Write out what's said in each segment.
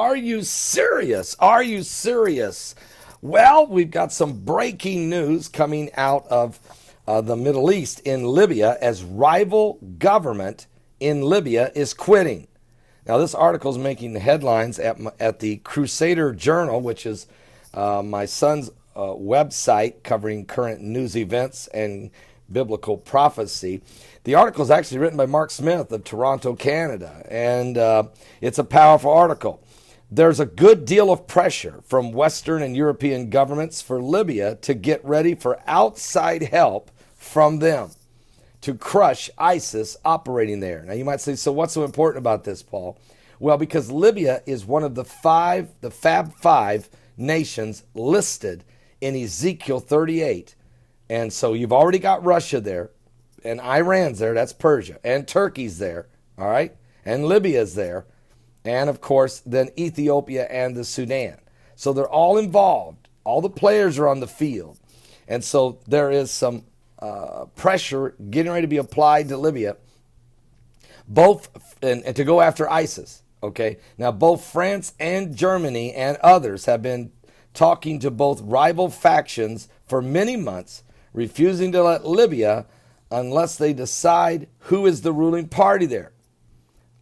Are you serious? Are you serious? Well, we've got some breaking news coming out of the Middle East in Libya as rival government in Libya is quitting. Now, this article is making the headlines at the Crusader Journal, which is my son's website covering current news events and biblical prophecy. The article is actually written by Mark Smith of Toronto, Canada, and it's a powerful article. There's a good deal of pressure from Western and European governments for Libya to get ready for outside help from them to crush ISIS operating there. Now, you might say, so what's so important about this, Paul? Well, because Libya is one of the Fab Five nations listed in Ezekiel 38. And so you've already got Russia there, and Iran's there, that's Persia, and Turkey's there, all right? And Libya's there, and of course, then Ethiopia and the Sudan. So they're all involved. All the players are on the field. And so there is some pressure getting ready to be applied to Libya, both and to go after ISIS, okay? Now, both France and Germany and others have been talking to both rival factions for many months, refusing to let Libya unless they decide who is the ruling party there.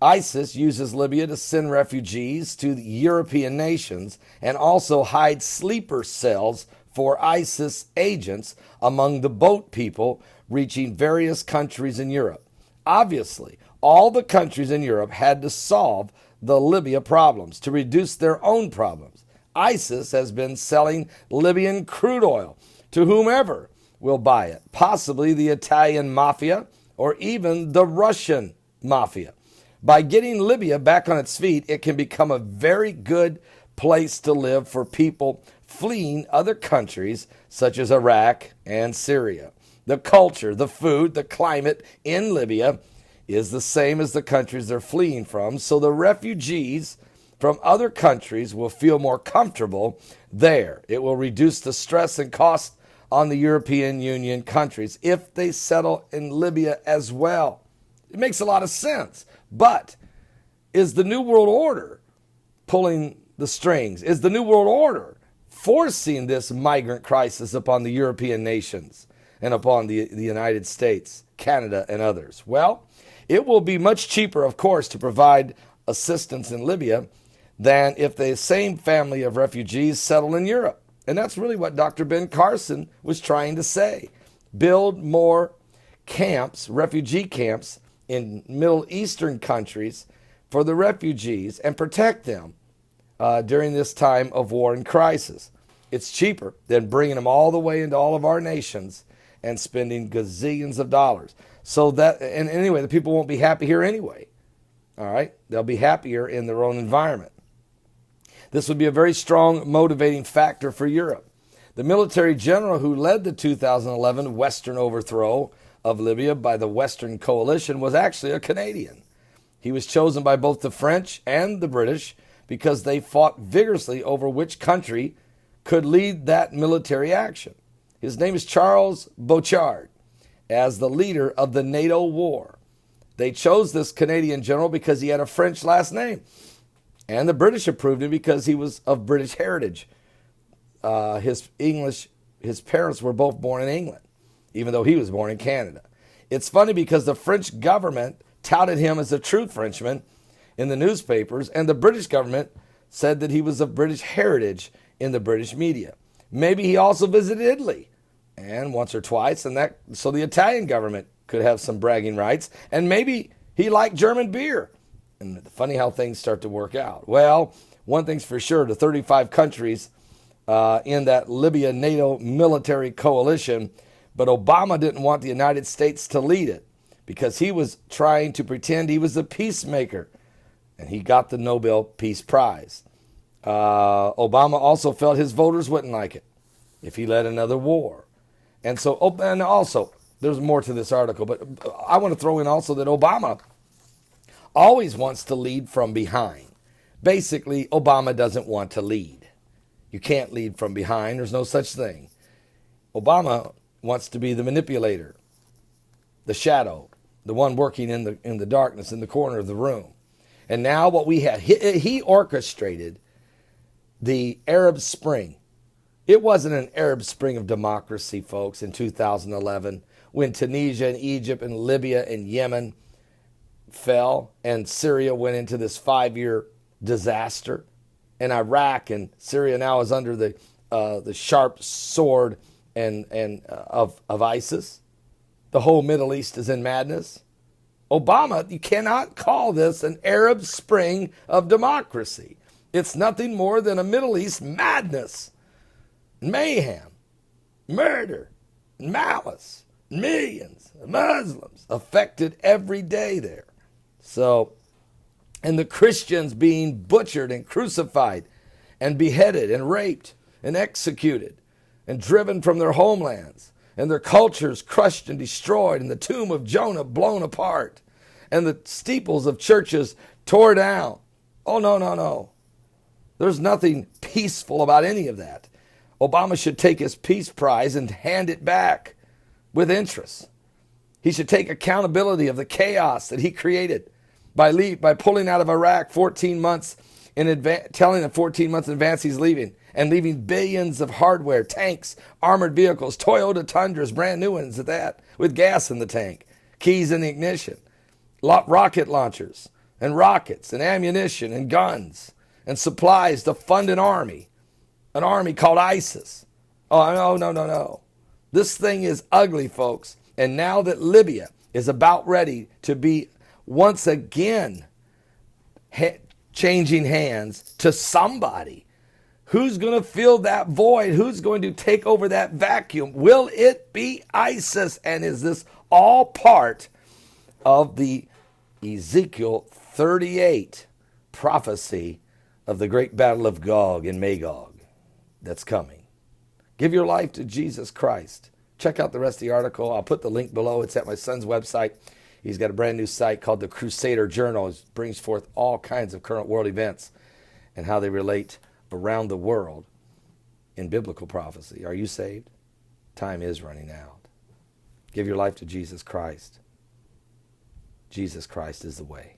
ISIS uses Libya to send refugees to the European nations and also hide sleeper cells for ISIS agents among the boat people reaching various countries in Europe. Obviously, all the countries in Europe had to solve the Libya problems to reduce their own problems. ISIS has been selling Libyan crude oil to whomever will buy it, possibly the Italian mafia or even the Russian mafia. By getting Libya back on its feet, it can become a very good place to live for people fleeing other countries such as Iraq and Syria. The culture, the food, the climate in Libya is the same as the countries they're fleeing from, so the refugees from other countries will feel more comfortable there. It will reduce the stress and cost on the European Union countries if they settle in Libya as well. It makes a lot of sense. But is the New World Order pulling the strings? Is the New World Order forcing this migrant crisis upon the European nations and upon the United States, Canada, and others? Well, it will be much cheaper, of course, to provide assistance in Libya than if the same family of refugees settle in Europe. And that's really what Dr. Ben Carson was trying to say. Build more camps, refugee camps, in Middle Eastern countries for the refugees and protect them during this time of war and crisis. It's cheaper than bringing them all the way into all of our nations and spending gazillions of dollars. So that, and anyway, the people won't be happy here anyway. All right? They'll be happier in their own environment. This would be a very strong motivating factor for Europe. The military general who led the 2011 Western overthrow of Libya by the Western coalition was actually a Canadian. He was chosen by both the French and the British because they fought vigorously over which country could lead that military action. His name is Charles Bouchard as the leader of the NATO war. They chose this Canadian general because he had a French last name, and the British approved him because he was of British heritage. His parents were both born in England, even though he was born in Canada. It's funny because the French government touted him as a true Frenchman in the newspapers, and the British government said that he was of British heritage in the British media. Maybe he also visited Italy, and once or twice, so the Italian government could have some bragging rights, and maybe he liked German beer. And funny how things start to work out. Well, one thing's for sure, the 35 countries in that Libya NATO military coalition, but Obama didn't want the United States to lead it because he was trying to pretend he was a peacemaker, and he got the Nobel Peace Prize. Obama also felt his voters wouldn't like it if he led another war. And so, and also, there's more to this article, but I want to throw in also that Obama always wants to lead from behind. Basically, Obama doesn't want to lead. You can't lead from behind. There's no such thing. Obama wants to be the manipulator, the shadow, the one working in the darkness in the corner of the room. And now what we had, he orchestrated the Arab Spring. It wasn't an Arab Spring of democracy, folks, in 2011 when Tunisia and Egypt and Libya and Yemen fell and Syria went into this 5-year disaster. And Iraq and Syria now is under the sharp sword of ISIS. The whole Middle East is in madness. Obama, you cannot call this an Arab Spring of democracy. It's nothing more than a Middle East madness, mayhem, murder, malice, millions of Muslims affected every day there. So, and the Christians being butchered and crucified and beheaded and raped and executed and driven from their homelands, and their cultures crushed and destroyed, and the tomb of Jonah blown apart, and the steeples of churches tore down. Oh, no, no, no. There's nothing peaceful about any of that. Obama should take his peace prize and hand it back with interest. He should take accountability of the chaos that he created by pulling out of Iraq 14 months in advance, telling them 14 months in advance he's leaving, and leaving billions of hardware, tanks, armored vehicles, Toyota Tundras, brand new ones at that, with gas in the tank, keys in the ignition, rocket launchers, and rockets, and ammunition, and guns, and supplies to fund an army called ISIS. Oh, no, no, no, no. This thing is ugly, folks. And now that Libya is about ready to be once again changing hands to somebody, who's going to fill that void? Who's going to take over that vacuum? Will it be ISIS? And is this all part of the Ezekiel 38 prophecy of the great battle of Gog and Magog that's coming? Give your life to Jesus Christ. Check out the rest of the article. I'll put the link below. It's at my son's website. He's got a brand new site called the Crusader Journal. It brings forth all kinds of current world events and how they relate around the world in biblical prophecy. Are you saved? Time is running out. Give your life to Jesus Christ. Jesus Christ is the way.